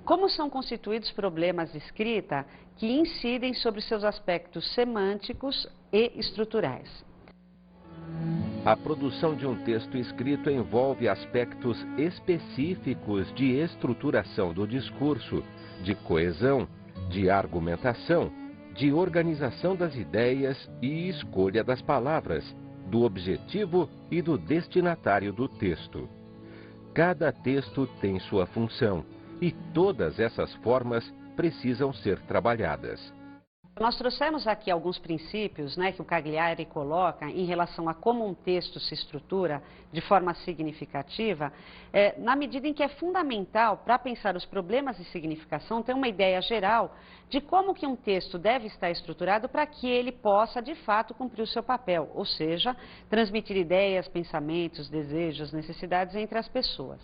Como são constituídos problemas de escrita que incidem sobre seus aspectos semânticos e estruturais? A produção de um texto escrito envolve aspectos específicos de estruturação do discurso, de coesão, de argumentação, de organização das ideias e escolha das palavras, do objetivo e do destinatário do texto. Cada texto tem sua função e todas essas formas precisam ser trabalhadas. Nós trouxemos aqui alguns princípios, né, que o Cagliari coloca em relação a como um texto se estrutura de forma significativa, na medida em que é fundamental para pensar os problemas de significação ter uma ideia geral de como que um texto deve estar estruturado para que ele possa, de fato, cumprir o seu papel, ou seja, transmitir ideias, pensamentos, desejos, necessidades entre as pessoas.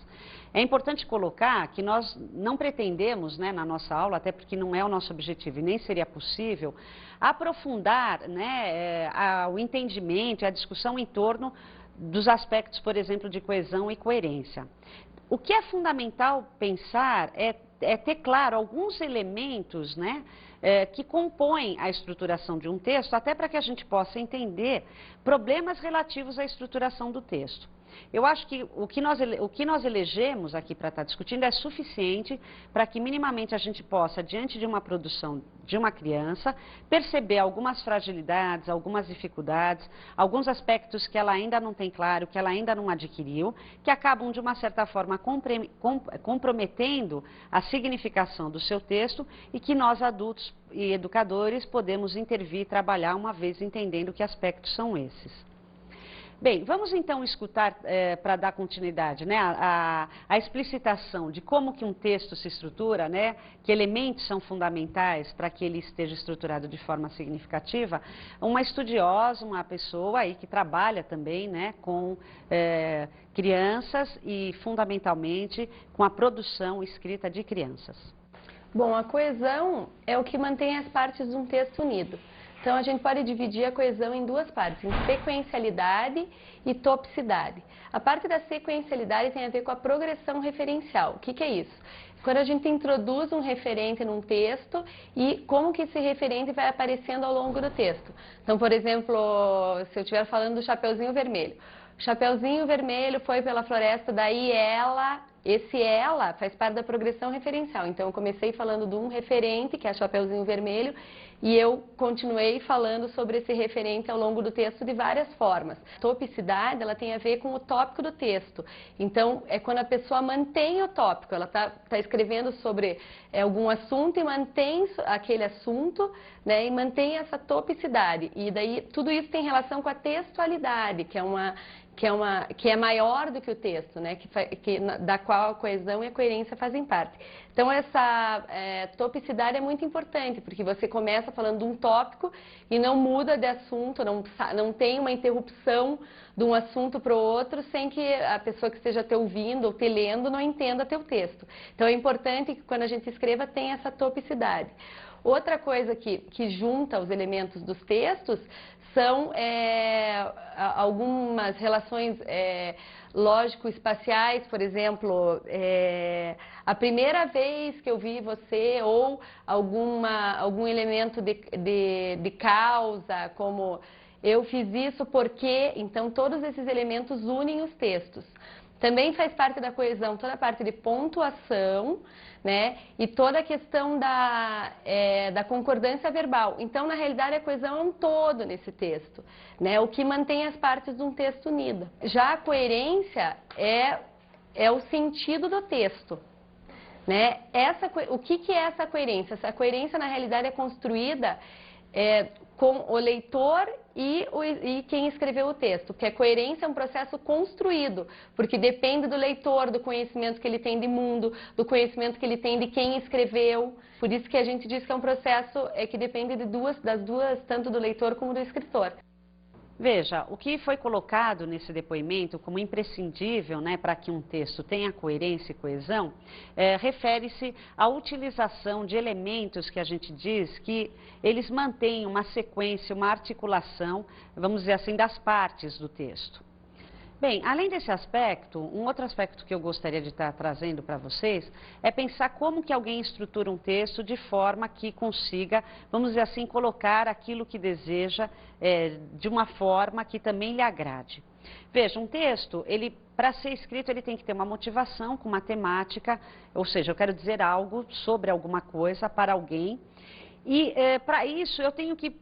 É importante colocar que nós não pretendemos, né, na nossa aula, até porque não é o nosso objetivo e nem seria possível, aprofundar, né, o entendimento e a discussão em torno dos aspectos, por exemplo, de coesão e coerência. O que é fundamental pensar é ter claro alguns elementos, né, que compõem a estruturação de um texto, até para que a gente possa entender problemas relativos à estruturação do texto. Eu acho que o que nós elegemos aqui para estar discutindo é suficiente para que minimamente a gente possa, diante de uma produção de uma criança, perceber algumas fragilidades, algumas dificuldades, alguns aspectos que ela ainda não tem claro, que ela ainda não adquiriu, que acabam de uma certa forma comprometendo a significação do seu texto e que nós adultos e educadores podemos intervir e trabalhar uma vez entendendo que aspectos são esses. Bem, vamos então escutar, para dar continuidade, né, a explicitação de como que um texto se estrutura, né, que elementos são fundamentais para que ele esteja estruturado de forma significativa, uma estudiosa, uma pessoa aí que trabalha também, né, com crianças e fundamentalmente com a produção escrita de crianças. Bom, a coesão é o que mantém as partes de um texto unido. Então, a gente pode dividir a coesão em duas partes, em sequencialidade e topicidade. A parte da sequencialidade tem a ver com a progressão referencial. O que é isso? Quando a gente introduz um referente num texto e como que esse referente vai aparecendo ao longo do texto. Então, por exemplo, se eu estiver falando do Chapeuzinho Vermelho. O Chapeuzinho Vermelho foi pela floresta, daí esse ela faz parte da progressão referencial. Então, eu comecei falando de um referente, que é Chapeuzinho Vermelho, e eu continuei falando sobre esse referente ao longo do texto de várias formas. Topicidade, ela tem a ver com o tópico do texto. Então, é quando a pessoa mantém o tópico, ela está escrevendo sobre algum assunto e mantém aquele assunto, né, e mantém essa topicidade. E daí, tudo isso tem relação com a textualidade, que é maior do que o texto, né, da qual a coesão e a coerência fazem parte. Então, essa topicidade é muito importante, porque você começa falando de um tópico e não muda de assunto, não tem uma interrupção de um assunto para o outro sem que a pessoa que esteja te ouvindo ou te lendo não entenda teu texto. Então, é importante que quando a gente escreva tenha essa topicidade. Outra coisa que junta os elementos dos textos são algumas relações lógico-espaciais, por exemplo, a primeira vez que eu vi você, ou algum elemento de causa, como eu fiz isso porque, então todos esses elementos unem os textos. Também faz parte da coesão toda a parte de pontuação, né, e toda a questão da concordância verbal. Então, na realidade, a coesão é um todo nesse texto, né, o que mantém as partes de um texto unido. Já a coerência é o sentido do texto, né? O que é essa coerência? Essa coerência, na realidade, é construída com o leitor e quem escreveu o texto, porque a coerência é um processo construído, porque depende do leitor, do conhecimento que ele tem de mundo, do conhecimento que ele tem de quem escreveu. Por isso que a gente diz que é um processo que depende das duas, tanto do leitor como do escritor. Veja, o que foi colocado nesse depoimento como imprescindível, né, para que um texto tenha coerência e coesão, refere-se à utilização de elementos que a gente diz que eles mantêm uma sequência, uma articulação, vamos dizer assim, das partes do texto. Bem, além desse aspecto, um outro aspecto que eu gostaria de estar trazendo para vocês é pensar como que alguém estrutura um texto de forma que consiga, vamos dizer assim, colocar aquilo que deseja de uma forma que também lhe agrade. Veja, um texto, para ser escrito, ele tem que ter uma motivação com uma temática, ou seja, eu quero dizer algo sobre alguma coisa para alguém, e para isso eu tenho que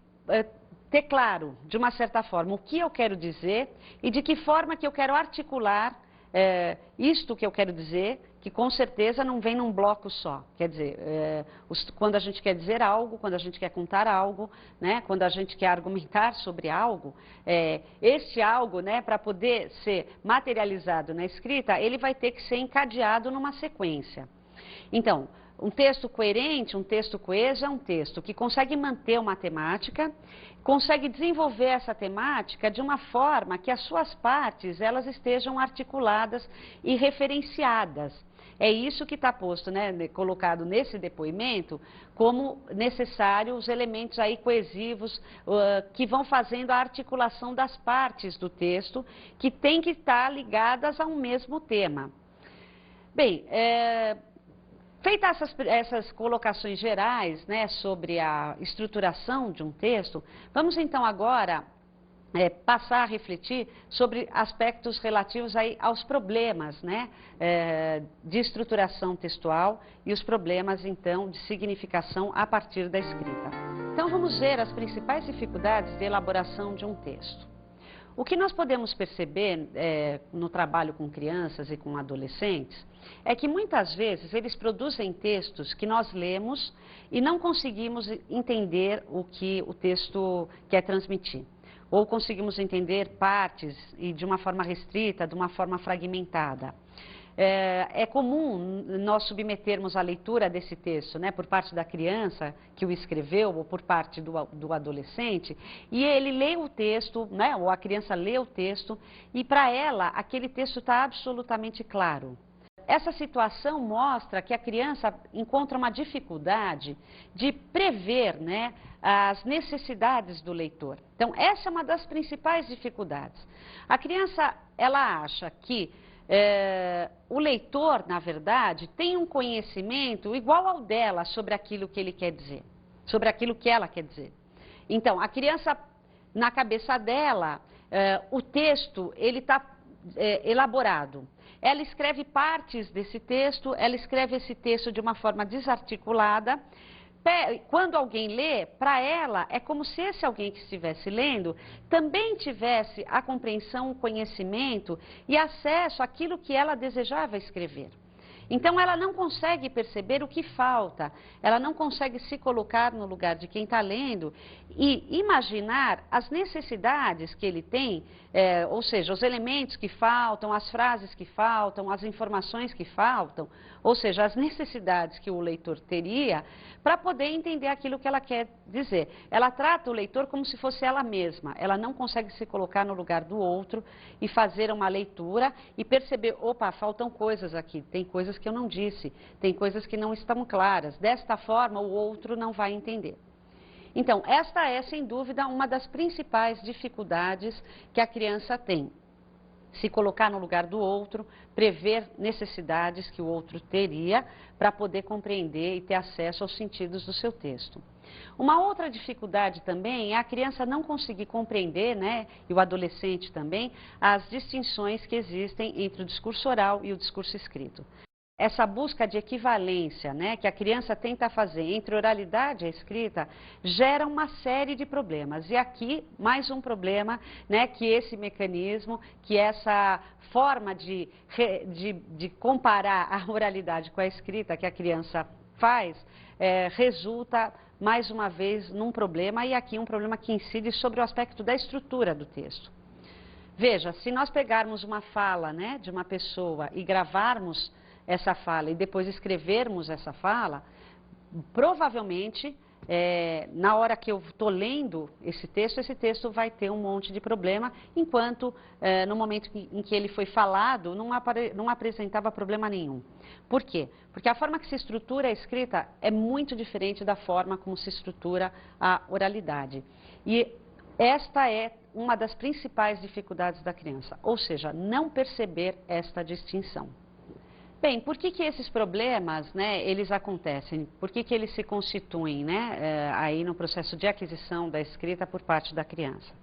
ter claro, de uma certa forma, o que eu quero dizer e de que forma que eu quero articular isto que eu quero dizer, que com certeza não vem num bloco só. Quer dizer, quando a gente quer dizer algo, quando a gente quer contar algo, né, quando a gente quer argumentar sobre algo, esse algo, né, para poder ser materializado na escrita, ele vai ter que ser encadeado numa sequência. Então, um texto coerente, um texto coeso é um texto que consegue manter uma temática, consegue desenvolver essa temática de uma forma que as suas partes elas estejam articuladas e referenciadas. É isso que está posto, né, colocado nesse depoimento como necessário os elementos aí coesivos que vão fazendo a articulação das partes do texto que tem que estar ligadas a um mesmo tema. Bem, feitas essas colocações gerais, né, sobre a estruturação de um texto, vamos então agora passar a refletir sobre aspectos relativos aí aos problemas, né, de estruturação textual e os problemas então de significação a partir da escrita. Então vamos ver as principais dificuldades de elaboração de um texto. O que nós podemos perceber no trabalho com crianças e com adolescentes é que muitas vezes eles produzem textos que nós lemos e não conseguimos entender o que o texto quer transmitir. Ou conseguimos entender partes e de uma forma restrita, de uma forma fragmentada. É comum nós submetermos a leitura desse texto, né, por parte da criança que o escreveu ou por parte do adolescente, e ele lê o texto, né, ou a criança lê o texto, e para ela aquele texto está absolutamente claro. Essa situação mostra que a criança encontra uma dificuldade de prever, né, as necessidades do leitor. Então, essa é uma das principais dificuldades. A criança, ela acha que o leitor, na verdade, tem um conhecimento igual ao dela sobre aquilo que ele quer dizer, sobre aquilo que ela quer dizer. Então, a criança, na cabeça dela, o texto, ele está elaborado. Ela escreve partes desse texto, ela escreve esse texto de uma forma desarticulada. Quando alguém lê, para ela, é como se esse alguém que estivesse lendo também tivesse a compreensão, o conhecimento e acesso àquilo que ela desejava escrever. Então, ela não consegue perceber o que falta, ela não consegue se colocar no lugar de quem está lendo e imaginar as necessidades que ele tem, ou seja, os elementos que faltam, as frases que faltam, as informações que faltam, ou seja, as necessidades que o leitor teria para poder entender aquilo que ela quer dizer. Ela trata o leitor como se fosse ela mesma, ela não consegue se colocar no lugar do outro e fazer uma leitura e perceber, opa, faltam coisas aqui, tem coisas que eu não disse, tem coisas que não estão claras, desta forma o outro não vai entender. Então, esta é, sem dúvida, uma das principais dificuldades que a criança tem. Se colocar no lugar do outro, prever necessidades que o outro teria para poder compreender e ter acesso aos sentidos do seu texto. Uma outra dificuldade também é a criança não conseguir compreender, né, e o adolescente também, as distinções que existem entre o discurso oral e o discurso escrito. Essa busca de equivalência, né, que a criança tenta fazer entre oralidade e escrita gera uma série de problemas. E aqui, mais um problema, né, que esse mecanismo, que essa forma de comparar a oralidade com a escrita que a criança faz, resulta, mais uma vez, num problema, e aqui um problema que incide sobre o aspecto da estrutura do texto. Veja, se nós pegarmos uma fala, né, de uma pessoa e gravarmos essa fala e depois escrevermos essa fala, provavelmente, na hora que eu estou lendo esse texto vai ter um monte de problema, enquanto no momento em que ele foi falado, não apresentava problema nenhum. Por quê? Porque a forma que se estrutura a escrita é muito diferente da forma como se estrutura a oralidade. E esta é uma das principais dificuldades da criança, ou seja, não perceber esta distinção. Bem, por que esses problemas, né, eles acontecem? Por que eles se constituem, né, aí no processo de aquisição da escrita por parte da criança?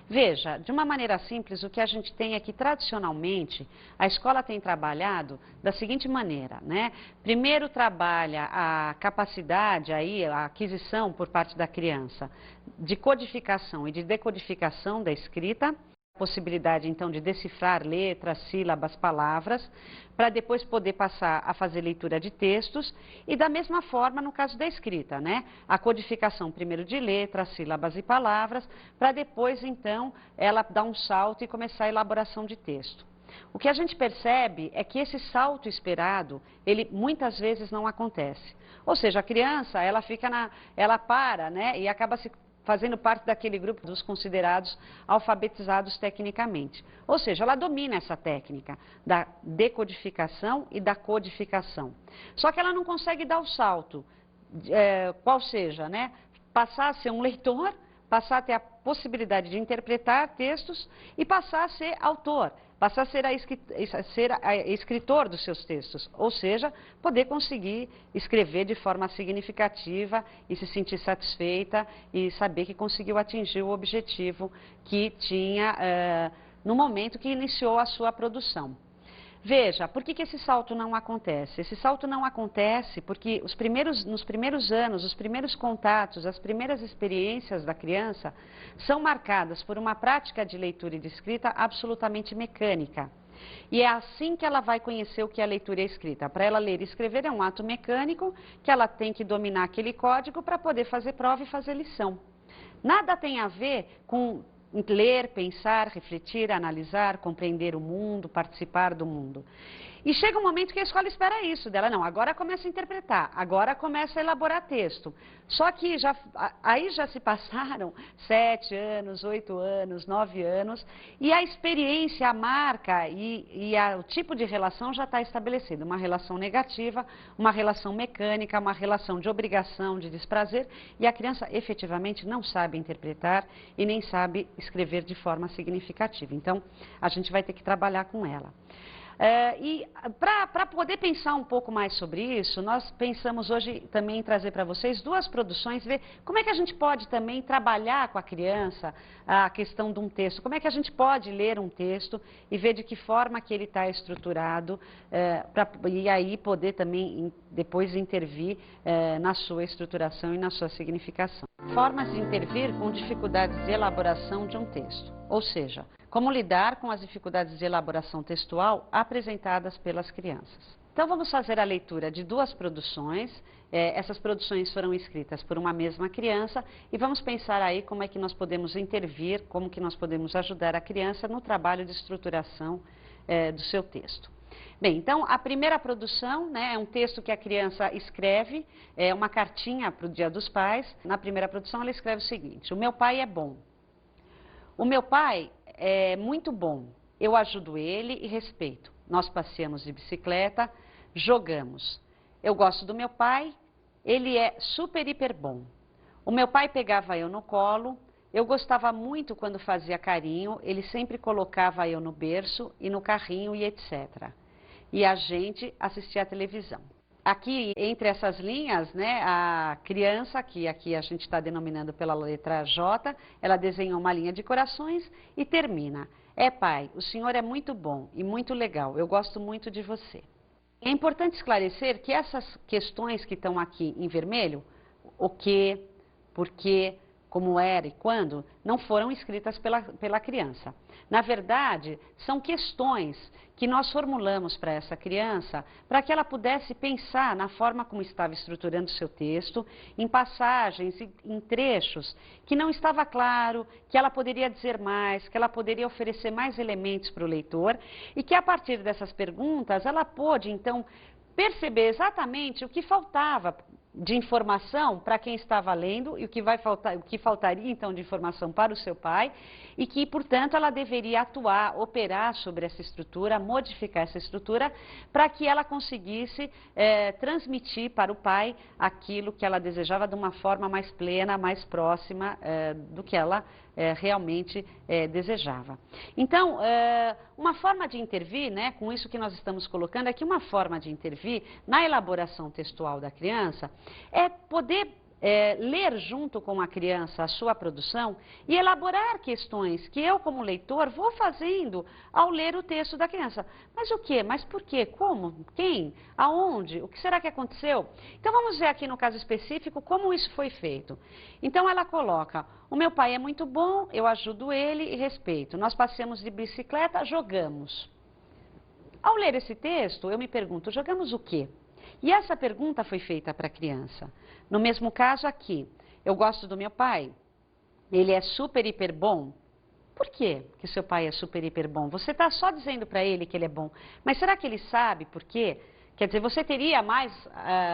Veja, de uma maneira simples, o que a gente tem é que, tradicionalmente, a escola tem trabalhado da seguinte maneira, né? Primeiro trabalha a capacidade, aí, a aquisição por parte da criança de codificação e de decodificação da escrita, possibilidade, então, de decifrar letras, sílabas, palavras, para depois poder passar a fazer leitura de textos e, da mesma forma, no caso da escrita, né? A codificação primeiro de letras, sílabas e palavras, para depois, então, ela dar um salto e começar a elaboração de texto. O que a gente percebe é que esse salto esperado, ele muitas vezes não acontece. Ou seja, a criança, ela para, né? E acaba se fazendo parte daquele grupo dos considerados alfabetizados tecnicamente. Ou seja, ela domina essa técnica da decodificação e da codificação. Só que ela não consegue dar o salto, qual seja, né? Passar a ser um leitor, passar a ter a possibilidade de interpretar textos e passar a ser autor, passar a ser escritor dos seus textos, ou seja, poder conseguir escrever de forma significativa e se sentir satisfeita e saber que conseguiu atingir o objetivo que tinha no momento que iniciou a sua produção. Veja, por que esse salto não acontece? Esse salto não acontece porque nos primeiros anos, os primeiros contatos, as primeiras experiências da criança são marcadas por uma prática de leitura e de escrita absolutamente mecânica. E é assim que ela vai conhecer o que é leitura e escrita. Para ela ler e escrever é um ato mecânico que ela tem que dominar aquele código para poder fazer prova e fazer lição. Nada tem a ver com ler, pensar, refletir, analisar, compreender o mundo, participar do mundo. E chega um momento que a escola espera isso dela. Não, agora começa a interpretar, agora começa a elaborar texto. Só que aí já se passaram 7 anos, 8 anos, 9 anos, e a experiência, a marca e o tipo de relação já está estabelecido. Uma relação negativa, uma relação mecânica, uma relação de obrigação, de desprazer, e a criança efetivamente não sabe interpretar e nem sabe escrever de forma significativa. Então, a gente vai ter que trabalhar com ela. E para poder pensar um pouco mais sobre isso, nós pensamos hoje também em trazer para vocês 2 produções, ver como é que a gente pode também trabalhar com a criança a questão de um texto, como é que a gente pode ler um texto e ver de que forma que ele está estruturado, e aí poder também depois intervir na sua estruturação e na sua significação. Formas de intervir com dificuldades de elaboração de um texto, ou seja, como lidar com as dificuldades de elaboração textual apresentadas pelas crianças. Então vamos fazer a leitura de 2 produções. Essas produções foram escritas por uma mesma criança e vamos pensar aí como é que nós podemos intervir, como que nós podemos ajudar a criança no trabalho de estruturação do seu texto. Bem, então a primeira produção, né, é um texto que a criança escreve, é uma cartinha para o Dia dos Pais. Na primeira produção ela escreve o seguinte: o meu pai é bom. O meu pai é muito bom, eu ajudo ele e respeito. Nós passeamos de bicicleta, jogamos. Eu gosto do meu pai, ele é super hiper bom. O meu pai pegava eu no colo, eu gostava muito quando fazia carinho, ele sempre colocava eu no berço e no carrinho e etc. E a gente assistia à televisão. Aqui, entre essas linhas, né, a criança, que aqui a gente está denominando pela letra J, ela desenhou uma linha de corações e termina: é pai, o senhor é muito bom e muito legal, eu gosto muito de você. É importante esclarecer que essas questões que estão aqui em vermelho, o que, por quê, como era e quando, não foram escritas pela criança. Na verdade, são questões que nós formulamos para essa criança, para que ela pudesse pensar na forma como estava estruturando o seu texto, em passagens, em trechos que não estava claro, que ela poderia dizer mais, que ela poderia oferecer mais elementos para o leitor, e que a partir dessas perguntas ela pôde, então, perceber exatamente o que faltava de informação para quem estava lendo e o que faltaria então de informação para o seu pai, e que, portanto, ela deveria atuar, operar sobre essa estrutura, modificar essa estrutura para que ela conseguisse transmitir para o pai aquilo que ela desejava de uma forma mais plena, mais próxima do que ela realmente desejava. Então, uma forma de intervir, né, com isso que nós estamos colocando, é que uma forma de intervir na elaboração textual da criança é poder ler junto com a criança a sua produção e elaborar questões que eu, como leitor, vou fazendo ao ler o texto da criança. Mas o quê? Mas por quê? Como? Quem? Aonde? O que será que aconteceu? Então vamos ver aqui no caso específico como isso foi feito. Então ela coloca: o meu pai é muito bom, eu ajudo ele e respeito. Nós passeamos de bicicleta, jogamos. Ao ler esse texto, eu me pergunto: jogamos o quê? E essa pergunta foi feita para a criança. No mesmo caso aqui, eu gosto do meu pai, ele é super, hiper bom. Por quê que seu pai é super, hiper bom? Você está só dizendo para ele que ele é bom, mas será que ele sabe por quê? Quer dizer, você teria mais,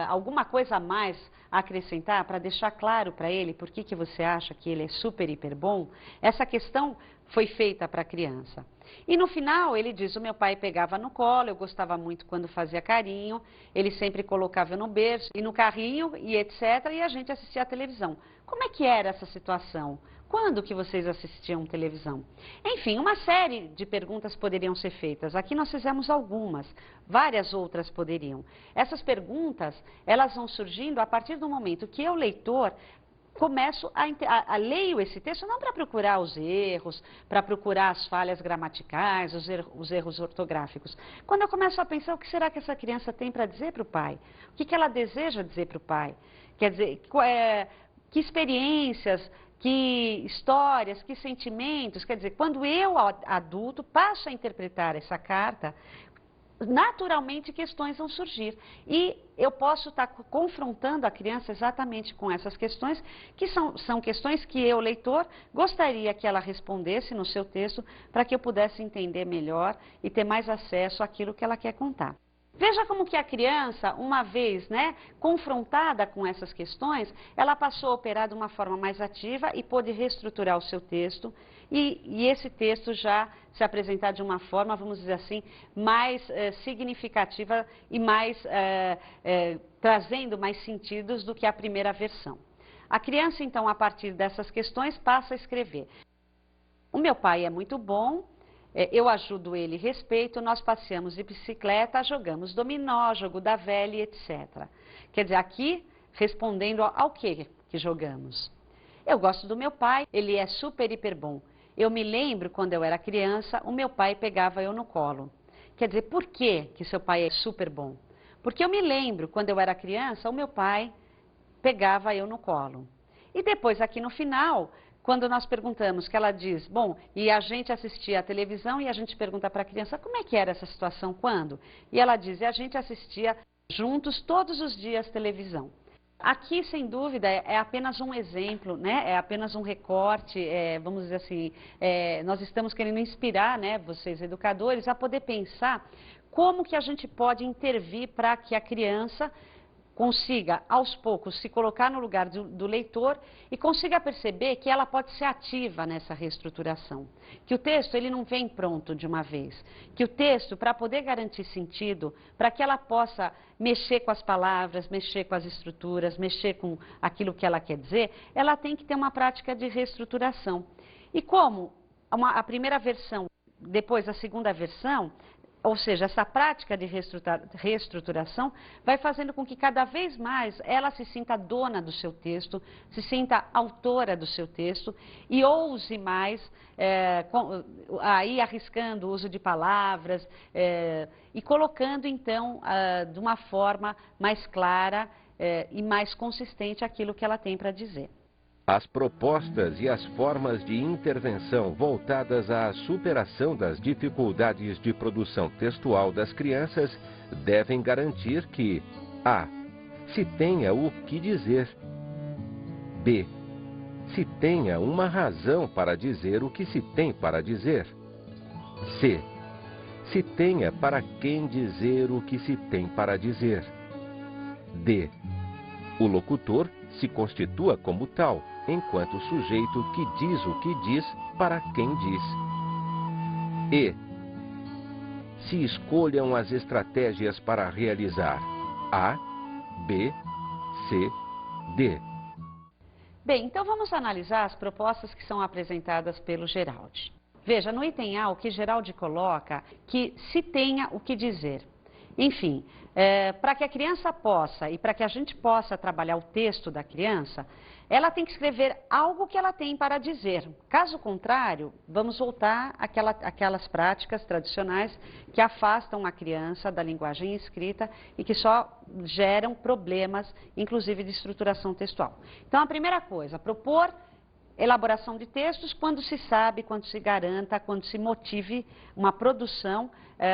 alguma coisa a mais a acrescentar para deixar claro para ele por que você acha que ele é super, hiper bom? Essa questão foi feita para a criança. E no final ele diz: o meu pai pegava no colo, eu gostava muito quando fazia carinho, ele sempre colocava no berço e no carrinho e etc. E a gente assistia à televisão. Como é que era essa situação? Quando que vocês assistiam televisão? Enfim, uma série de perguntas poderiam ser feitas. Aqui nós fizemos algumas, várias outras poderiam. Essas perguntas, elas vão surgindo a partir do momento que eu, leitor, começo a leio esse texto não para procurar os erros, para procurar as falhas gramaticais, os erros ortográficos. Quando eu começo a pensar: o que será que essa criança tem para dizer para o pai? O que ela deseja dizer para o pai? Quer dizer, que experiências, que histórias, que sentimentos. Quer dizer, quando eu, adulto, passo a interpretar essa carta, naturalmente questões vão surgir. E eu posso estar confrontando a criança exatamente com essas questões, que são questões que eu, leitor, gostaria que ela respondesse no seu texto, para que eu pudesse entender melhor e ter mais acesso àquilo que ela quer contar. Veja como que a criança, uma vez, né, confrontada com essas questões, ela passou a operar de uma forma mais ativa e pôde reestruturar o seu texto e esse texto já se apresentar de uma forma, vamos dizer assim, mais significativa e mais trazendo mais sentidos do que a primeira versão. A criança, então, a partir dessas questões, passa a escrever: o meu pai é muito bom, eu ajudo ele, respeito, nós passeamos de bicicleta, jogamos dominó, jogo da velha, etc. Quer dizer, aqui, respondendo ao que jogamos. Eu gosto do meu pai, ele é super, hiper bom. Eu me lembro, quando eu era criança, o meu pai pegava eu no colo. Quer dizer, por que seu pai é super bom? Porque eu me lembro, quando eu era criança, o meu pai pegava eu no colo. E depois, aqui no final, quando nós perguntamos, que ela diz: bom, e a gente assistia à televisão, e a gente pergunta para a criança: como é que era essa situação, quando? E ela diz: e a gente assistia juntos todos os dias televisão. Aqui, sem dúvida, é apenas um exemplo, né? É apenas um recorte, vamos dizer assim, nós estamos querendo inspirar, né, vocês educadores, a poder pensar como que a gente pode intervir para que a criança consiga, aos poucos, se colocar no lugar do leitor e consiga perceber que ela pode ser ativa nessa reestruturação. Que o texto, ele não vem pronto de uma vez. Que o texto, para poder garantir sentido, para que ela possa mexer com as palavras, mexer com as estruturas, mexer com aquilo que ela quer dizer, ela tem que ter uma prática de reestruturação. E como a primeira versão, depois a segunda versão, ou seja, essa prática de reestruturação vai fazendo com que cada vez mais ela se sinta dona do seu texto, se sinta autora do seu texto e ouse mais, aí arriscando o uso de palavras e colocando então de uma forma mais clara e mais consistente aquilo que ela tem para dizer. As propostas e as formas de intervenção voltadas à superação das dificuldades de produção textual das crianças devem garantir que a. se tenha o que dizer, b. se tenha uma razão para dizer o que se tem para dizer, c. se tenha para quem dizer o que se tem para dizer, d. o locutor se constitua como tal, enquanto sujeito que diz o que diz para quem diz. E. se escolham as estratégias para realizar A, B, C, D. Bem, então vamos analisar as propostas que são apresentadas pelo Geraldi. Veja, no item A, o que Geraldi coloca, que se tenha o que dizer. Enfim, para que a criança possa e para que a gente possa trabalhar o texto da criança, ela tem que escrever algo que ela tem para dizer. Caso contrário, vamos voltar àquelas práticas tradicionais que afastam a criança da linguagem escrita e que só geram problemas, inclusive de estruturação textual. Então, a primeira coisa, propor elaboração de textos quando se sabe, quando se garanta, quando se motive uma produção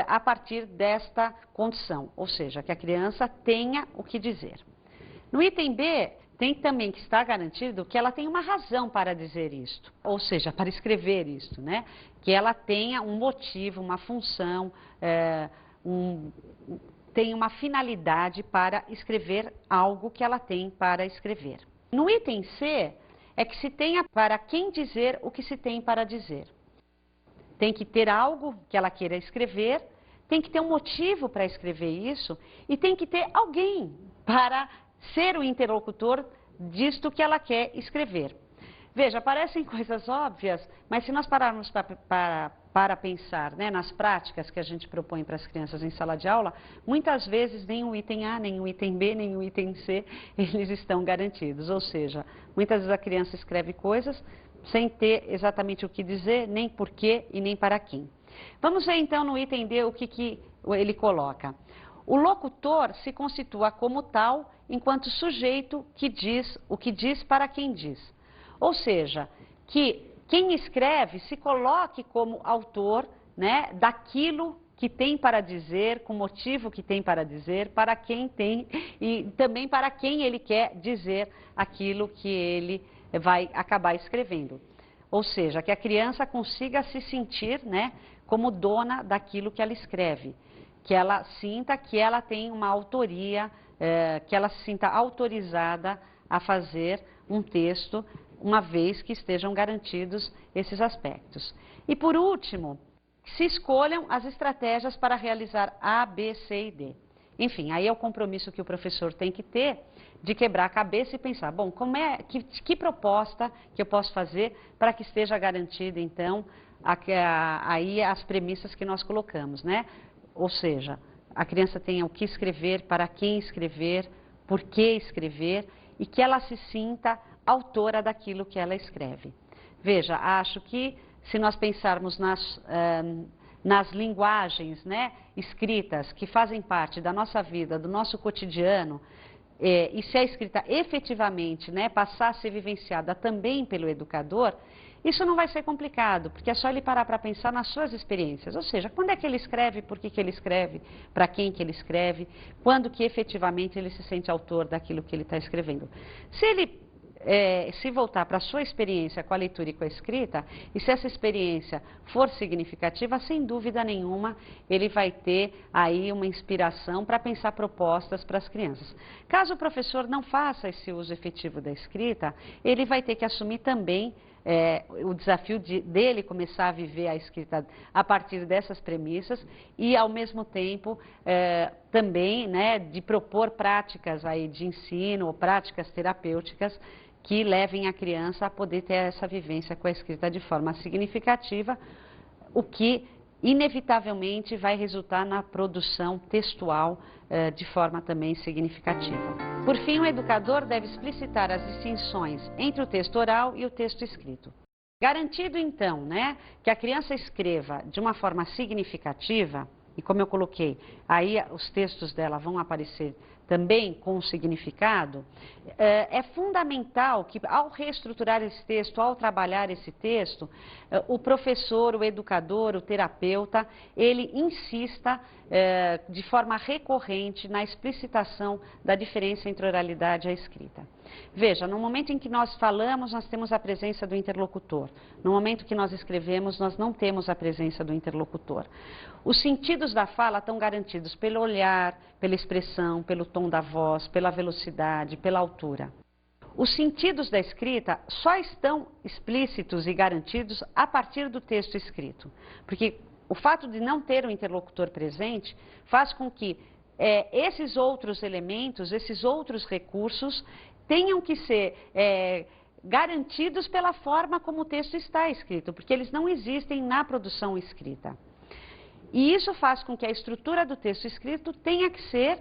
a partir desta condição, ou seja, que a criança tenha o que dizer. No item B, tem também que estar garantido que ela tem uma razão para dizer isto, ou seja, para escrever isto, né? Que ela tenha um motivo, uma função, tem uma finalidade para escrever algo que ela tem para escrever. No item C, é que se tenha para quem dizer o que se tem para dizer. Tem que ter algo que ela queira escrever, tem que ter um motivo para escrever isso e tem que ter alguém para ser o interlocutor disto que ela quer escrever. Veja, parecem coisas óbvias, mas se nós pararmos para pensar, né, nas práticas que a gente propõe para as crianças em sala de aula, muitas vezes nem o item A, nem o item B, nem o item C, eles estão garantidos. Ou seja, muitas vezes a criança escreve coisas sem ter exatamente o que dizer, nem por quê e nem para quem. Vamos ver então no item D o que ele coloca. O locutor se constitua como tal enquanto sujeito que diz o que diz para quem diz. Ou seja, que quem escreve se coloque como autor, né, daquilo que tem para dizer, com o motivo que tem para dizer, para quem tem e também para quem ele quer dizer aquilo que ele vai acabar escrevendo. Ou seja, que a criança consiga se sentir, né, como dona daquilo que ela escreve, que ela sinta que ela tem uma autoria, que ela se sinta autorizada a fazer um texto, uma vez que estejam garantidos esses aspectos. E por último, se escolham as estratégias para realizar A, B, C e D. Enfim, aí é o compromisso que o professor tem que ter de quebrar a cabeça e pensar, bom, que proposta que eu posso fazer para que esteja garantida, então, aí as premissas que nós colocamos, né? Ou seja, a criança tenha o que escrever, para quem escrever, por que escrever e que ela se sinta autora daquilo que ela escreve. Veja, acho que se nós pensarmos nas linguagens, né, escritas que fazem parte da nossa vida, do nosso cotidiano, e se a escrita efetivamente, né, passar a ser vivenciada também pelo educador, isso não vai ser complicado, porque é só ele parar para pensar nas suas experiências. Ou seja, quando é que ele escreve, por que ele escreve, para quem que ele escreve, quando que efetivamente ele se sente autor daquilo que ele está escrevendo. Se ele se voltar para a sua experiência com a leitura e com a escrita, e se essa experiência for significativa, sem dúvida nenhuma, ele vai ter aí uma inspiração para pensar propostas para as crianças. Caso o professor não faça esse uso efetivo da escrita, ele vai ter que assumir também o desafio dele começar a viver a escrita a partir dessas premissas e, ao mesmo tempo, também, né, de propor práticas aí de ensino ou práticas terapêuticas que levem a criança a poder ter essa vivência com a escrita de forma significativa, o que inevitavelmente vai resultar na produção textual de forma também significativa. Por fim, o educador deve explicitar as distinções entre o texto oral e o texto escrito. Garantido, então, né, que a criança escreva de uma forma significativa, e como eu coloquei, aí os textos dela vão aparecer também com significado, é fundamental que, ao reestruturar esse texto, ao trabalhar esse texto, o professor, o educador, o terapeuta, ele insista de forma recorrente na explicitação da diferença entre oralidade e a escrita. Veja, no momento em que nós falamos, nós temos a presença do interlocutor. No momento que nós escrevemos, nós não temos a presença do interlocutor. Os sentidos da fala estão garantidos pelo olhar, pela expressão, pelo tom da voz, pela velocidade, pela altura. Os sentidos da escrita só estão explícitos e garantidos a partir do texto escrito. Porque o fato de não ter o interlocutor presente faz com que esses outros elementos, esses outros recursos tenham que ser garantidos pela forma como o texto está escrito, porque eles não existem na produção escrita. E isso faz com que a estrutura do texto escrito tenha que ser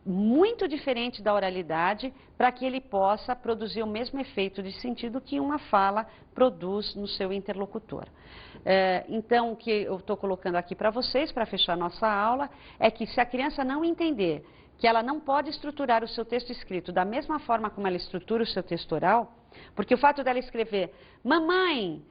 muito diferente da oralidade para que ele possa produzir o mesmo efeito de sentido que uma fala produz no seu interlocutor. Então, o que eu estou colocando aqui para vocês, para fechar nossa aula, é que se a criança não entender que ela não pode estruturar o seu texto escrito da mesma forma como ela estrutura o seu texto oral, porque o fato dela escrever, mamãe,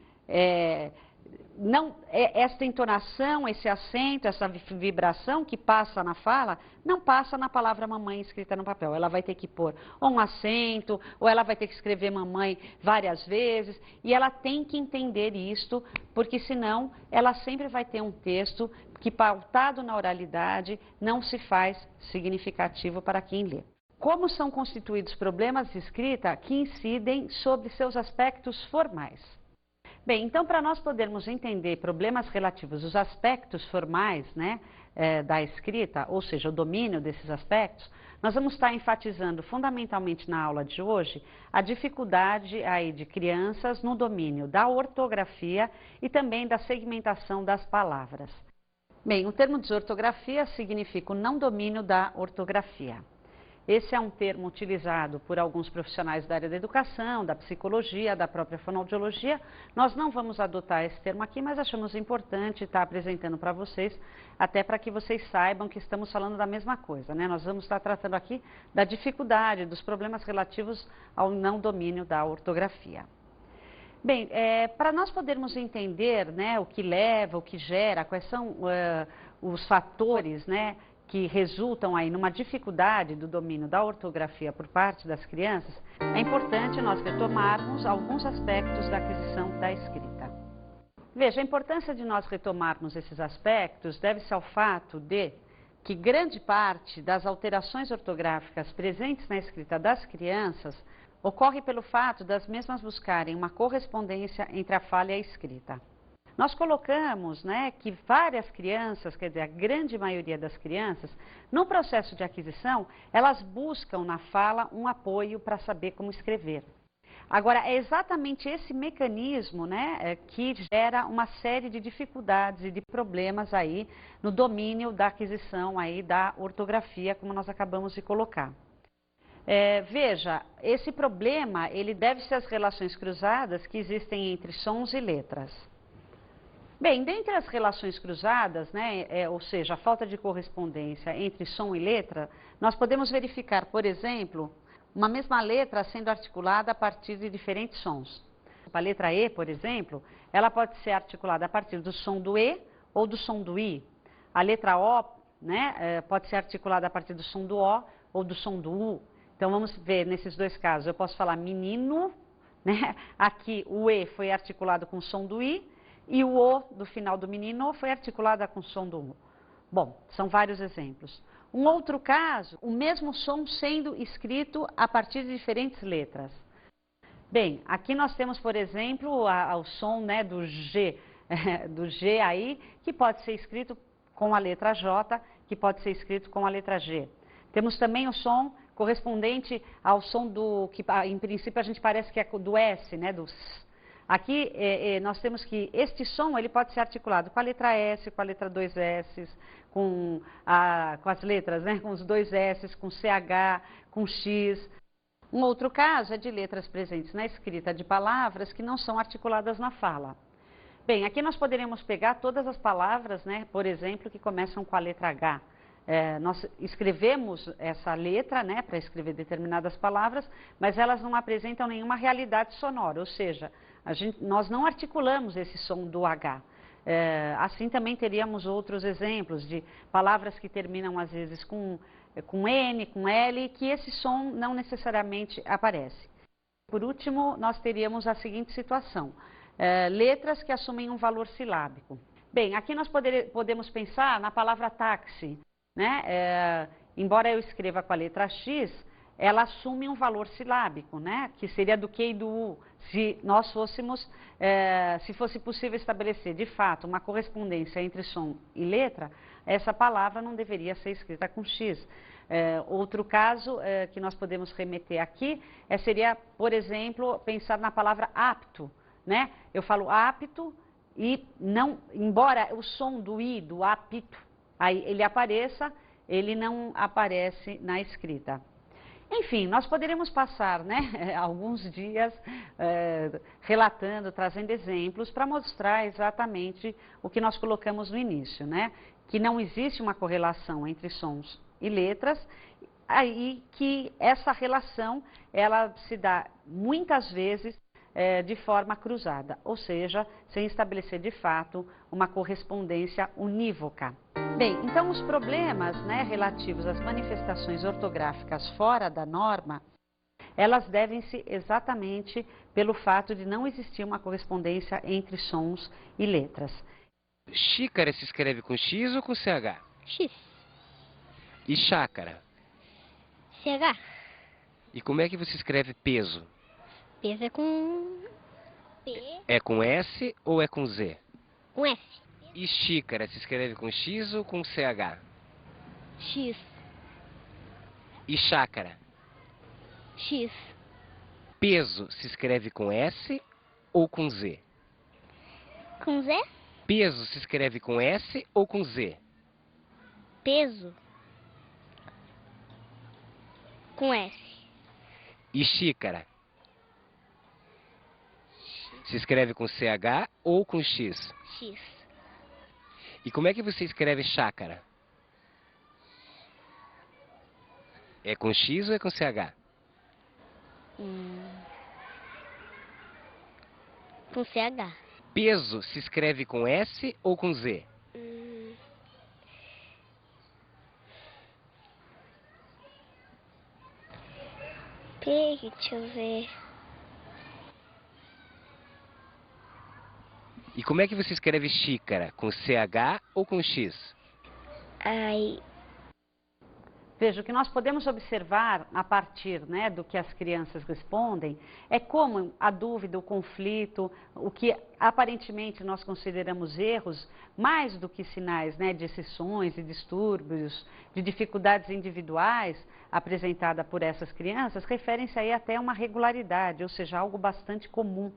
essa entonação, esse acento, essa vibração que passa na fala, não passa na palavra mamãe escrita no papel. Ela vai ter que pôr ou um acento, ou ela vai ter que escrever mamãe várias vezes, e ela tem que entender isto, porque senão ela sempre vai ter um texto que, pautado na oralidade, não se faz significativo para quem lê. Como são constituídos problemas de escrita que incidem sobre seus aspectos formais? Bem, então, para nós podermos entender problemas relativos aos aspectos formais, né, da escrita, ou seja, o domínio desses aspectos, nós vamos estar enfatizando fundamentalmente na aula de hoje a dificuldade aí de crianças no domínio da ortografia e também da segmentação das palavras. Bem, o termo desortografia significa o não domínio da ortografia. Esse é um termo utilizado por alguns profissionais da área da educação, da psicologia, da própria fonoaudiologia. Nós não vamos adotar esse termo aqui, mas achamos importante estar apresentando para vocês, até para que vocês saibam que estamos falando da mesma coisa, né? Nós vamos estar tratando aqui da dificuldade, dos problemas relativos ao não domínio da ortografia. Bem, para nós podermos entender, né, o que leva, o que gera, quais são os fatores, né, que resultam aí numa dificuldade do domínio da ortografia por parte das crianças, é importante nós retomarmos alguns aspectos da aquisição da escrita. Veja, a importância de nós retomarmos esses aspectos deve-se ao fato de que grande parte das alterações ortográficas presentes na escrita das crianças ocorre pelo fato das mesmas buscarem uma correspondência entre a fala e a escrita. Nós colocamos, né, que várias crianças, quer dizer, a grande maioria das crianças, no processo de aquisição, elas buscam na fala um apoio para saber como escrever. Agora, é exatamente esse mecanismo, né, que gera uma série de dificuldades e de problemas aí no domínio da aquisição aí da ortografia, como nós acabamos de colocar. Veja, esse problema, ele deve-se às relações cruzadas que existem entre sons e letras. Bem, dentre as relações cruzadas, né, ou seja, a falta de correspondência entre som e letra, nós podemos verificar, por exemplo, uma mesma letra sendo articulada a partir de diferentes sons. A letra E, por exemplo, ela pode ser articulada a partir do som do E ou do som do I. A letra O, né, pode ser articulada a partir do som do O ou do som do U. Então, vamos ver nesses dois casos. Eu posso falar menino, né, aqui o E foi articulado com o som do I, e o O do final do menino foi articulada com o som do U. Bom, são vários exemplos. Um outro caso, o mesmo som sendo escrito a partir de diferentes letras. Bem, aqui nós temos, por exemplo, o som, né, do G aí, que pode ser escrito com a letra J, que pode ser escrito com a letra G. Temos também o som correspondente ao som do, que em princípio a gente parece que é do S, né, do S. Aqui nós temos que este som ele pode ser articulado com a letra S, com a letra 2 S, com as letras, né, com os 2 S, com CH, com X. Um outro caso é de letras presentes na escrita de palavras que não são articuladas na fala. Bem, aqui nós poderíamos pegar todas as palavras, né, por exemplo, que começam com a letra H. Nós escrevemos essa letra, né, para escrever determinadas palavras, mas elas não apresentam nenhuma realidade sonora, ou seja, nós não articulamos esse som do H. Assim também teríamos outros exemplos de palavras que terminam às vezes com N, com L, que esse som não necessariamente aparece. Por último, nós teríamos a seguinte situação, letras que assumem um valor silábico. Bem, aqui nós podemos pensar na palavra táxi, né? Embora eu escreva com a letra X, ela assume um valor silábico, né? Que seria do Q e do U. Se nós fôssemos, se fosse possível estabelecer de fato uma correspondência entre som e letra, essa palavra não deveria ser escrita com X. Outro caso que nós podemos remeter aqui seria, por exemplo, pensar na palavra apto, né? Eu falo apto e não, embora o som do I, do apito, aí ele apareça, ele não aparece na escrita. Enfim, nós poderíamos passar, né, alguns dias relatando, trazendo exemplos para mostrar exatamente o que nós colocamos no início, né? Que não existe uma correlação entre sons e letras, aí que essa relação ela se dá muitas vezes de forma cruzada, ou seja, sem estabelecer de fato uma correspondência unívoca. Bem, então os problemas, né, relativos às manifestações ortográficas fora da norma, elas devem-se exatamente pelo fato de não existir uma correspondência entre sons e letras. Xícara se escreve com X ou com CH? X. E chácara? CH. E como é que você escreve peso? Peso é com P. É com S ou é com Z? Com S. E xícara se escreve com X ou com CH? X. E chácara? X. Peso se escreve com S ou com Z? Com Z. Peso se escreve com S ou com Z? Peso. Com S. E xícara? Se escreve com CH ou com X? X. E como é que você escreve chácara? É com X ou é com CH? Com CH. Peso se escreve com S ou com Z? Deixa eu ver. E como é que você escreve xícara? Com CH ou com X? Ai. Veja, o que nós podemos observar a partir, né, do que as crianças respondem é como a dúvida, o conflito, o que aparentemente nós consideramos erros, mais do que sinais, né, de exceções e distúrbios, de dificuldades individuais apresentada por essas crianças, referem-se aí até a uma regularidade, ou seja, algo bastante comum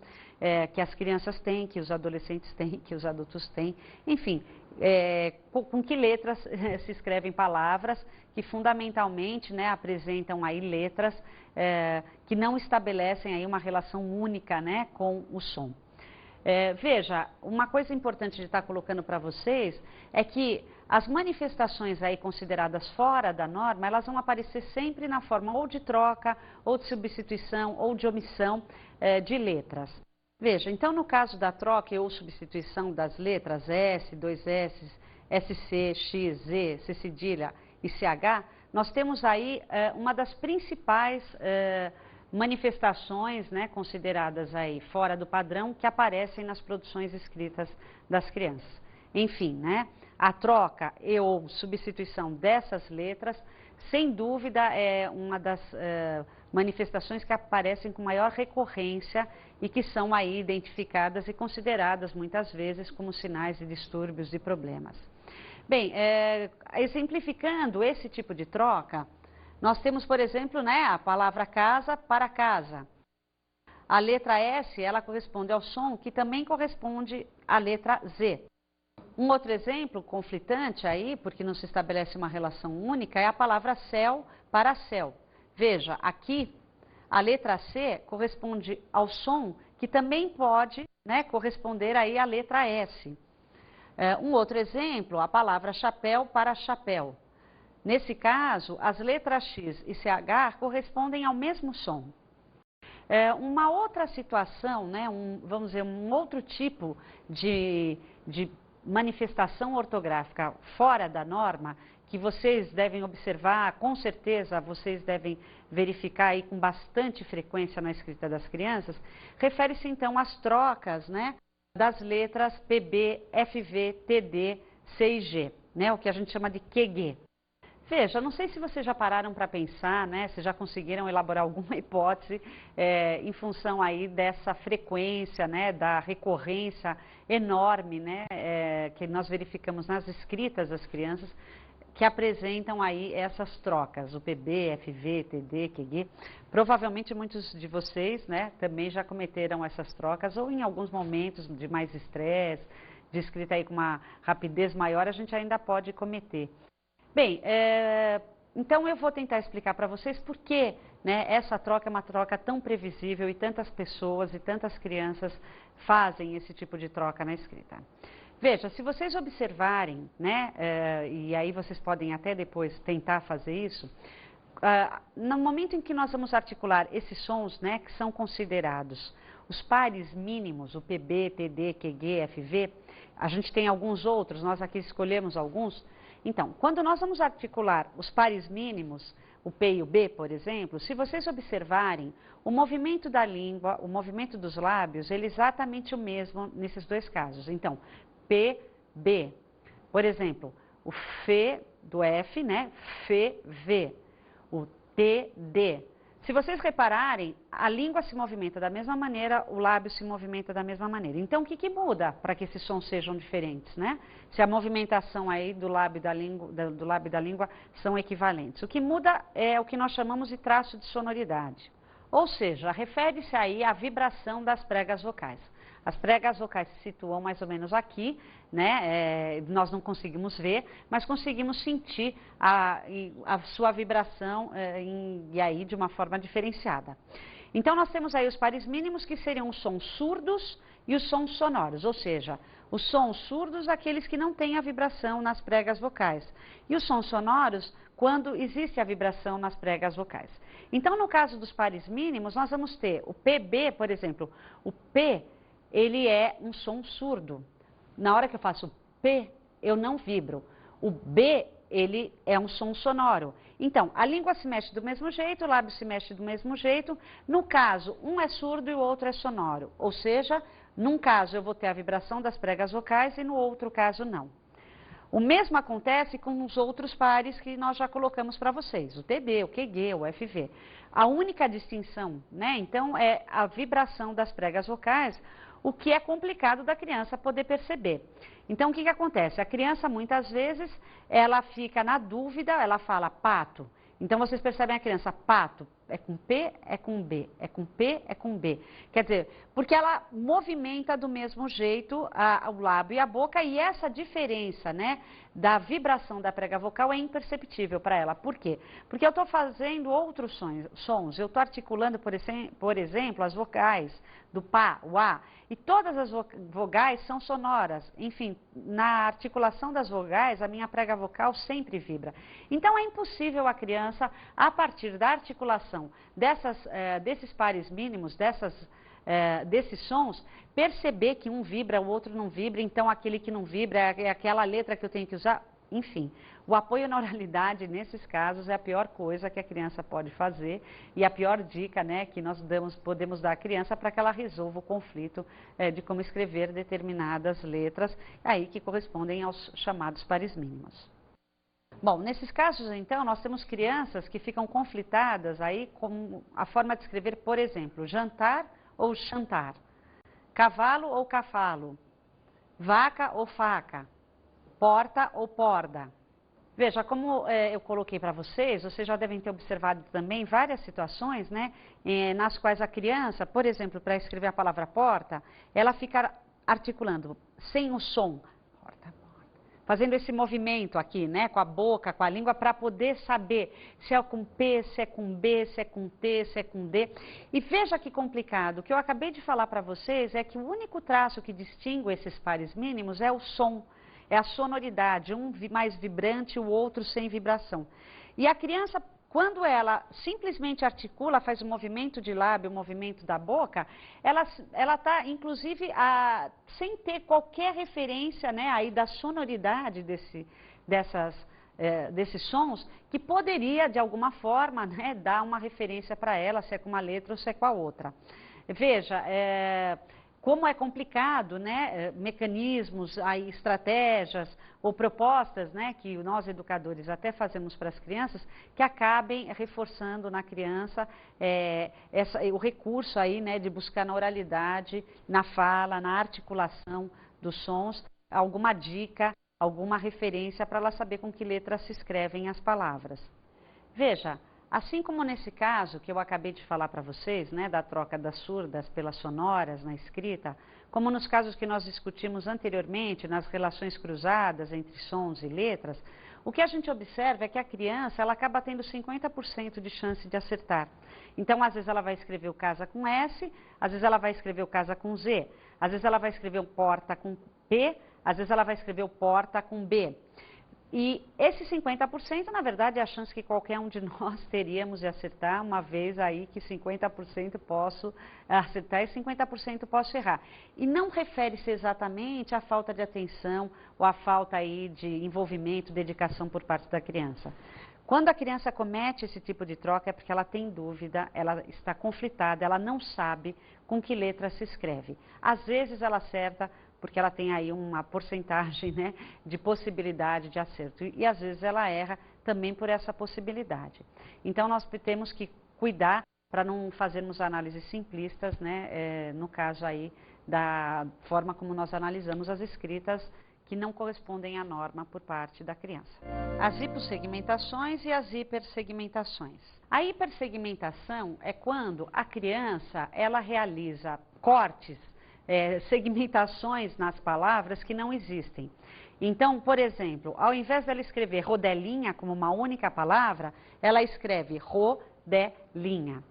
que as crianças têm, que os adolescentes têm, que os adultos têm, enfim, com que letras se escrevem palavras que fundamentalmente, né, apresentam aí letras que não estabelecem aí uma relação única, né, com o som. Veja, uma coisa importante de estar colocando para vocês é que as manifestações aí consideradas fora da norma, elas vão aparecer sempre na forma ou de troca, ou de substituição, ou de omissão de letras. Veja, então no caso da troca ou substituição das letras S, dois S, SC, X, Z, C cedilha e CH, nós temos aí uma das principais manifestações, né, consideradas aí fora do padrão que aparecem nas produções escritas das crianças. Enfim, né, a troca e ou substituição dessas letras, sem dúvida, é uma das manifestações que aparecem com maior recorrência e que são aí identificadas e consideradas muitas vezes como sinais de distúrbios e problemas. Bem, exemplificando esse tipo de troca, nós temos, por exemplo, né, a palavra casa para casa. A letra S, ela corresponde ao som que também corresponde à letra Z. Um outro exemplo conflitante aí, porque não se estabelece uma relação única, é a palavra céu para céu. Veja, aqui a letra C corresponde ao som que também pode, né, corresponder aí à letra S. Um outro exemplo, a palavra chapéu para chapéu. Nesse caso, as letras X e CH correspondem ao mesmo som. Uma outra situação, né, vamos dizer, um outro tipo de manifestação ortográfica fora da norma, que vocês devem observar, com certeza vocês devem verificar aí com bastante frequência na escrita das crianças, refere-se então às trocas, né, das letras PB, FV, TD, C e G, né, o que a gente chama de QG. Veja, não sei se vocês já pararam para pensar, né, se já conseguiram elaborar alguma hipótese em função aí dessa frequência, né, da recorrência enorme, né, que nós verificamos nas escritas das crianças, que apresentam aí essas trocas, o PB, FV, TD, QG. Provavelmente muitos de vocês, né, também já cometeram essas trocas, ou em alguns momentos de mais estresse, de escrita aí com uma rapidez maior, a gente ainda pode cometer. Bem, então eu vou tentar explicar para vocês por que, né, essa troca é uma troca tão previsível e tantas pessoas e tantas crianças fazem esse tipo de troca na escrita. Veja, se vocês observarem, né, e aí vocês podem até depois tentar fazer isso, no momento em que nós vamos articular esses sons, né, que são considerados os pares mínimos, o PB, TD, QG, FV, a gente tem alguns outros, nós aqui escolhemos alguns. Então, quando nós vamos articular os pares mínimos, o P e o B, por exemplo, se vocês observarem, o movimento da língua, o movimento dos lábios, ele é exatamente o mesmo nesses dois casos. Então, P, B. Por exemplo, o F do F, né? F, V. O T, D. Se vocês repararem, a língua se movimenta da mesma maneira, o lábio se movimenta da mesma maneira. Então, o que muda para que esses sons sejam diferentes, né? Se a movimentação aí do lábio e da língua são equivalentes. O que muda é o que nós chamamos de traço de sonoridade. Ou seja, refere-se aí à vibração das pregas vocais. As pregas vocais se situam mais ou menos aqui, né? Nós não conseguimos ver, mas conseguimos sentir a sua vibração e aí de uma forma diferenciada. Então nós temos aí os pares mínimos que seriam os sons surdos e os sons sonoros, ou seja, os sons surdos aqueles que não têm a vibração nas pregas vocais e os sons sonoros quando existe a vibração nas pregas vocais. Então no caso dos pares mínimos nós vamos ter o PB, por exemplo, o P ele é um som surdo. Na hora que eu faço P, eu não vibro. O B, ele é um som sonoro. Então, a língua se mexe do mesmo jeito, o lábio se mexe do mesmo jeito. No caso, um é surdo e o outro é sonoro. Ou seja, num caso eu vou ter a vibração das pregas vocais e no outro caso não. O mesmo acontece com os outros pares que nós já colocamos para vocês, o TB, o QG, o FV. A única distinção, né, então, é a vibração das pregas vocais, o que é complicado da criança poder perceber. Então, o que acontece? A criança, muitas vezes, ela fica na dúvida, ela fala pato. Então, vocês percebem a criança, pato, é com P, é com B, é com P, é com B. Quer dizer, porque ela movimenta do mesmo jeito o lábio e a boca, e essa diferença, né, da vibração da prega vocal é imperceptível para ela. Por quê? Porque eu estou fazendo outros sons, eu estou articulando, por exemplo, as vocais do pá, o a, e todas as vogais são sonoras. Enfim, na articulação das vogais, a minha prega vocal sempre vibra. Então, é impossível a criança, a partir da articulação desses pares mínimos, desses sons, perceber que um vibra, o outro não vibra, então aquele que não vibra é aquela letra que eu tenho que usar. Enfim, o apoio na oralidade, nesses casos, é a pior coisa que a criança pode fazer e a pior dica, né, que nós podemos dar à criança para que ela resolva o conflito de como escrever determinadas letras, aí que correspondem aos chamados pares mínimos. Bom, nesses casos, então, nós temos crianças que ficam conflitadas aí com a forma de escrever, por exemplo, jantar ou chantar, cavalo ou cafalo, vaca ou faca, porta ou porda. Veja, como eu coloquei para vocês, vocês já devem ter observado também várias situações, né, nas quais a criança, por exemplo, para escrever a palavra porta, ela fica articulando sem o som, porta, fazendo esse movimento aqui, né, com a boca, com a língua, para poder saber se é com P, se é com B, se é com T, se é com D. E veja que complicado, o que eu acabei de falar para vocês é que o único traço que distingue esses pares mínimos é o som, é a sonoridade, um mais vibrante, o outro sem vibração. E a criança, quando ela simplesmente articula, faz o movimento de lábio, o movimento da boca, ela está, inclusive, sem ter qualquer referência, né, aí da sonoridade desses sons, que poderia, de alguma forma, né, dar uma referência para ela, se é com uma letra ou se é com a outra. Veja, como é complicado, né, mecanismos, aí, estratégias ou propostas, né, que nós educadores até fazemos para as crianças, que acabem reforçando na criança o recurso aí, né, de buscar na oralidade, na fala, na articulação dos sons, alguma dica, alguma referência para ela saber com que letras se escrevem as palavras. Veja, assim como nesse caso que eu acabei de falar para vocês, né, da troca das surdas pelas sonoras na escrita, como nos casos que nós discutimos anteriormente, nas relações cruzadas entre sons e letras, o que a gente observa é que a criança ela acaba tendo 50% de chance de acertar. Então, às vezes ela vai escrever o casa com S, às vezes ela vai escrever o casa com Z, às vezes ela vai escrever o porta com P, às vezes ela vai escrever o porta com B. E esse 50%, na verdade, é a chance que qualquer um de nós teríamos de acertar, uma vez aí que 50% posso acertar e 50% posso errar. E não refere-se exatamente à falta de atenção ou à falta aí de envolvimento, dedicação por parte da criança. Quando a criança comete esse tipo de troca é porque ela tem dúvida, ela está conflitada, ela não sabe com que letra se escreve. Às vezes ela acerta porque ela tem aí uma porcentagem, né, de possibilidade de acerto. E às vezes ela erra também por essa possibilidade. Então nós temos que cuidar para não fazermos análises simplistas, né, no caso aí da forma como nós analisamos as escritas que não correspondem à norma por parte da criança. As hipossegmentações e as hipersegmentações. A hipersegmentação é quando a criança ela realiza cortes, segmentações nas palavras que não existem. Então, por exemplo, ao invés dela escrever rodelinha como uma única palavra, ela escreve rodelinha.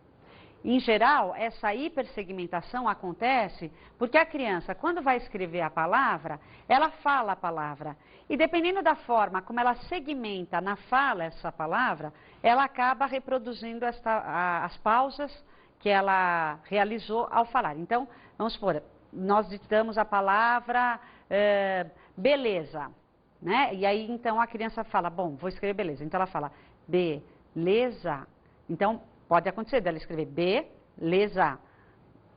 Em geral, essa hipersegmentação acontece porque a criança, quando vai escrever a palavra, ela fala a palavra. E dependendo da forma como ela segmenta na fala essa palavra, ela acaba reproduzindo as pausas que ela realizou ao falar. Então, vamos supor, nós ditamos a palavra beleza, né? E aí, então, a criança fala, bom, vou escrever beleza. Então, ela fala beleza. Então, pode acontecer dela escrever beleza.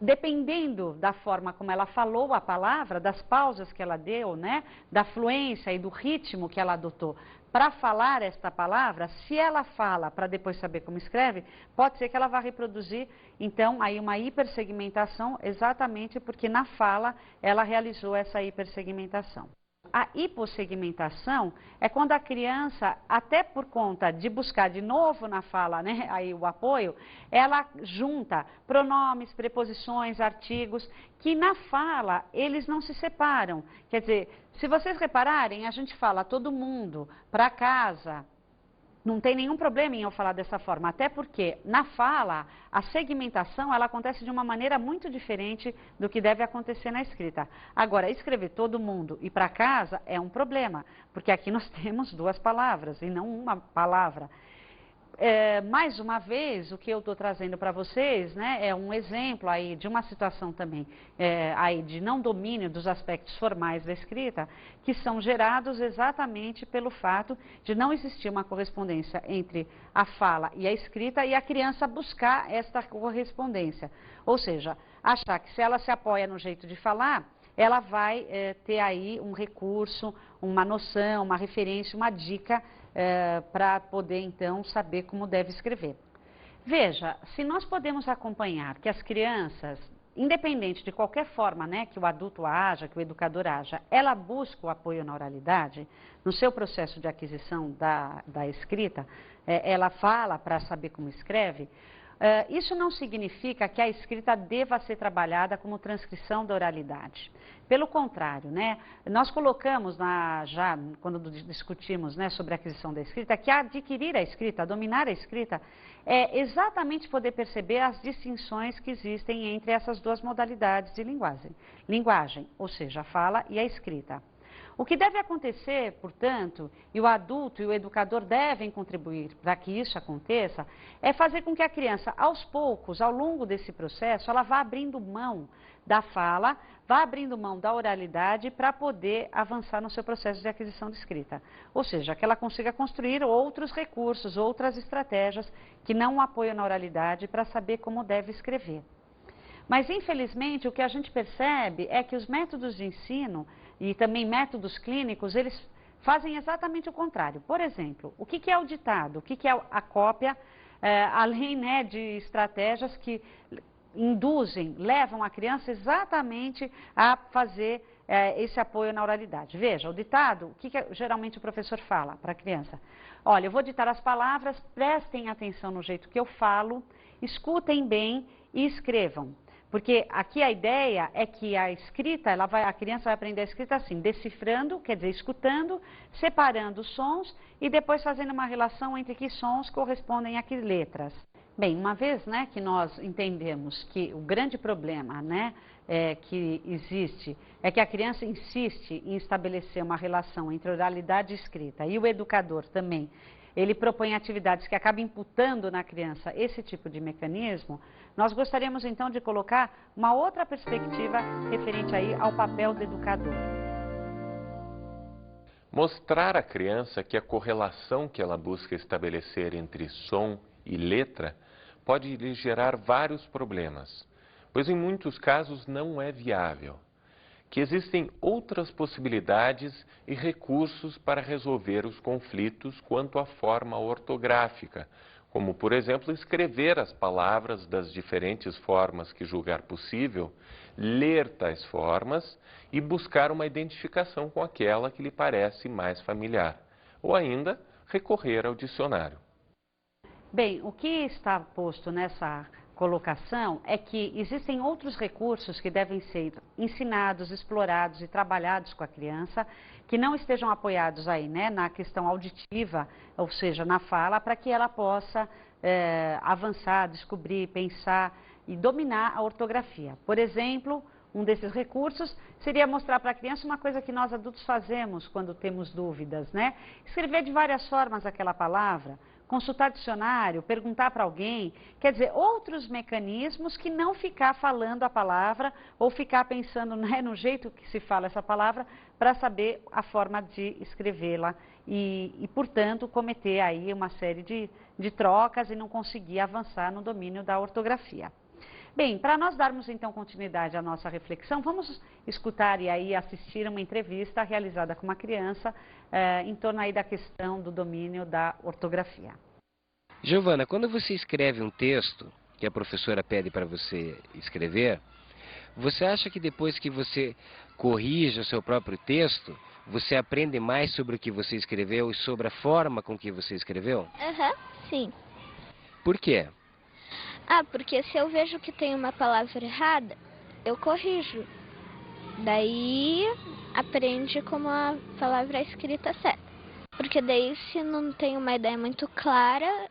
Dependendo da forma como ela falou a palavra, das pausas que ela deu, né? Da fluência e do ritmo que ela adotou para falar esta palavra, se ela fala para depois saber como escreve, pode ser que ela vá reproduzir, então, aí uma hipersegmentação, exatamente porque na fala ela realizou essa hipersegmentação. A hipossegmentação é quando a criança, até por conta de buscar de novo na fala, né, aí o apoio, ela junta pronomes, preposições, artigos, que na fala eles não se separam. Quer dizer, se vocês repararem, a gente fala todo mundo, para casa. Não tem nenhum problema em eu falar dessa forma, até porque na fala a segmentação ela acontece de uma maneira muito diferente do que deve acontecer na escrita. Agora, escrever todo mundo e para casa é um problema, porque aqui nós temos duas palavras e não uma palavra. Mais uma vez, o que eu estou trazendo para vocês, né, é um exemplo aí de uma situação também aí de não domínio dos aspectos formais da escrita, que são gerados exatamente pelo fato de não existir uma correspondência entre a fala e a escrita e a criança buscar esta correspondência. Ou seja, achar que se ela se apoia no jeito de falar, ela vai ter aí um recurso, uma noção, uma referência, uma dica para poder, então, saber como deve escrever. Veja, se nós podemos acompanhar que as crianças, independente de qualquer forma, né, que o adulto haja, que o educador haja, ela busca o apoio na oralidade, no seu processo de aquisição da escrita, ela fala para saber como escreve, isso não significa que a escrita deva ser trabalhada como transcrição da oralidade. Pelo contrário, né, nós colocamos, já quando discutimos, né, sobre a aquisição da escrita, que adquirir a escrita, dominar a escrita, é exatamente poder perceber as distinções que existem entre essas duas modalidades de linguagem, ou seja, a fala e a escrita. O que deve acontecer, portanto, e o adulto e o educador devem contribuir para que isso aconteça, é fazer com que a criança, aos poucos, ao longo desse processo, ela vá abrindo mão da fala, vá abrindo mão da oralidade para poder avançar no seu processo de aquisição de escrita. Ou seja, que ela consiga construir outros recursos, outras estratégias que não o apoiam na oralidade para saber como deve escrever. Mas, infelizmente, o que a gente percebe é que os métodos de ensino e também métodos clínicos, eles fazem exatamente o contrário. Por exemplo, o que é o ditado? O que é a cópia? Além, né, de estratégias que induzem, levam a criança exatamente a fazer esse apoio na oralidade. Veja, o ditado, o que geralmente o professor fala para a criança? Olha, eu vou ditar as palavras, prestem atenção no jeito que eu falo, escutem bem e escrevam. Porque aqui a ideia é que a escrita, a criança vai aprender a escrita assim, decifrando, quer dizer, escutando, separando os sons e depois fazendo uma relação entre que sons correspondem a que letras. Bem, uma vez, né, que nós entendemos que o grande problema, né, que existe é que a criança insiste em estabelecer uma relação entre oralidade e escrita e o educador também, ele propõe atividades que acabam imputando na criança esse tipo de mecanismo, nós gostaríamos então de colocar uma outra perspectiva referente aí ao papel do educador. Mostrar à criança que a correlação que ela busca estabelecer entre som e letra pode lhe gerar vários problemas, pois em muitos casos não é viável, que existem outras possibilidades e recursos para resolver os conflitos quanto à forma ortográfica, como, por exemplo, escrever as palavras das diferentes formas que julgar possível, ler tais formas e buscar uma identificação com aquela que lhe parece mais familiar, ou ainda recorrer ao dicionário. Bem, o que está posto nessa colocação é que existem outros recursos que devem ser ensinados, explorados e trabalhados com a criança, que não estejam apoiados aí, né, na questão auditiva, ou seja, na fala, para que ela possa avançar, descobrir, pensar e dominar a ortografia. Por exemplo, um desses recursos seria mostrar para a criança uma coisa que nós adultos fazemos quando temos dúvidas, né? Escrever de várias formas aquela palavra, consultar dicionário, perguntar para alguém, quer dizer, outros mecanismos que não ficar falando a palavra ou ficar pensando, né, no jeito que se fala essa palavra para saber a forma de escrevê-la e, portanto, cometer aí uma série de trocas e não conseguir avançar no domínio da ortografia. Bem, para nós darmos então continuidade à nossa reflexão, vamos escutar e aí assistir uma entrevista realizada com uma criança em torno aí da questão do domínio da ortografia. Giovana, quando você escreve um texto que a professora pede para você escrever, você acha que depois que você corrige o seu próprio texto, você aprende mais sobre o que você escreveu e sobre a forma com que você escreveu? Sim. Por quê? Porque se eu vejo que tem uma palavra errada, eu corrijo. Daí aprende como a palavra é escrita certa. Porque daí se não tem uma ideia muito clara,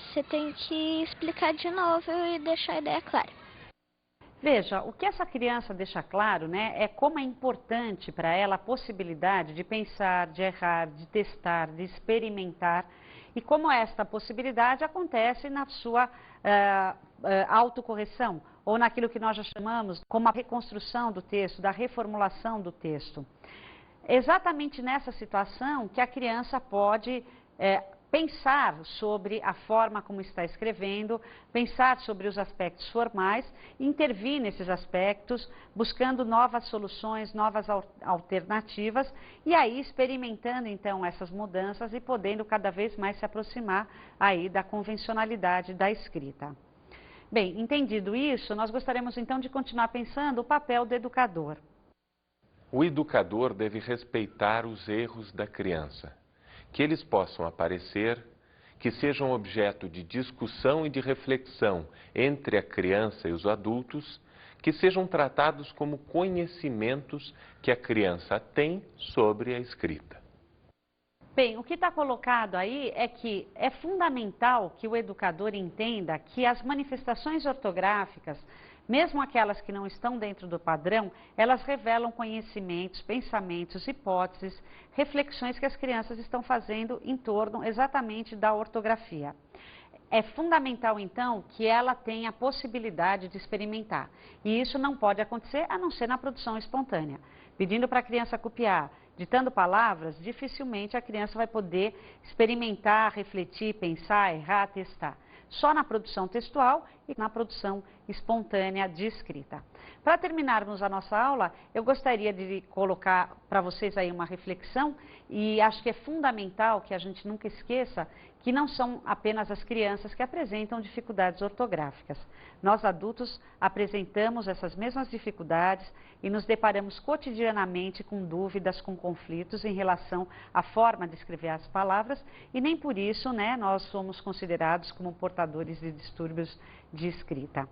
você tem que explicar de novo e deixar a ideia clara. Veja, o que essa criança deixa claro, né, é como é importante para ela a possibilidade de pensar, de errar, de testar, de experimentar e como esta possibilidade acontece na sua autocorreção ou naquilo que nós já chamamos como a reconstrução do texto, da reformulação do texto. Exatamente nessa situação que a criança pode pensar sobre a forma como está escrevendo, pensar sobre os aspectos formais, intervir nesses aspectos, buscando novas soluções, novas alternativas e aí experimentando então essas mudanças e podendo cada vez mais se aproximar aí da convencionalidade da escrita. Bem, entendido isso, nós gostaríamos então de continuar pensando o papel do educador. O educador deve respeitar os erros da criança, que eles possam aparecer, que sejam objeto de discussão e de reflexão entre a criança e os adultos, que sejam tratados como conhecimentos que a criança tem sobre a escrita. Bem, o que está colocado aí é que é fundamental que o educador entenda que as manifestações ortográficas, mesmo aquelas que não estão dentro do padrão, elas revelam conhecimentos, pensamentos, hipóteses, reflexões que as crianças estão fazendo em torno exatamente da ortografia. É fundamental, então, que ela tenha a possibilidade de experimentar. E isso não pode acontecer a não ser na produção espontânea. Pedindo para a criança copiar, ditando palavras, dificilmente a criança vai poder experimentar, refletir, pensar, errar, testar. Só na produção textual e na produção espontânea de escrita. Para terminarmos a nossa aula, eu gostaria de colocar para vocês aí uma reflexão, e acho que é fundamental que a gente nunca esqueça que não são apenas as crianças que apresentam dificuldades ortográficas. Nós adultos apresentamos essas mesmas dificuldades e nos deparamos cotidianamente com dúvidas, com conflitos em relação à forma de escrever as palavras, e nem por isso, né, nós somos considerados como portadores de distúrbios de escrita.